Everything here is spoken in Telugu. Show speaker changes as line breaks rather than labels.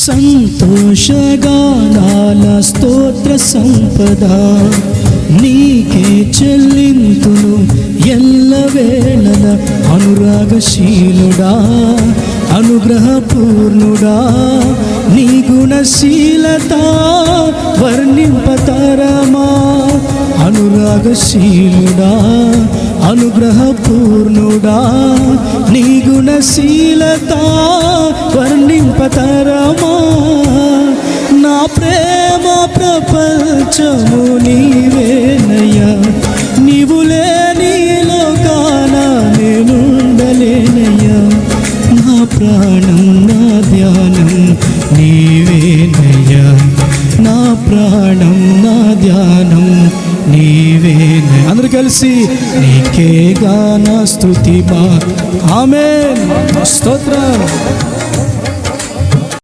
సంతోషగానాల స్తోత్ర సంపద నీకే చెల్లింతును ఎల్లవేళల. అనురాగశీలుడా అనుగ్రహపూర్ణుడా నీ గుణశీలత వర్ణింపతరమా. అనురాగశీలుడా అనుగ్రహపూర్ణుడా నీ గుణశీలత వర్ణింపతరమా. నా ప్రేమ ప్రపంచము నీవేనయ్యా, నీవు లేని లోకాన నేనుండలేనయ్యా. నా ప్రాణం నా ధ్యానం నీవేనయ్యా, నా ప్రాణం నా ధ్యానం నీవేనయ్యా. అందరూ కలిసి నీకే గాన స్తుతి ఆమేన్ స్తోత్రం.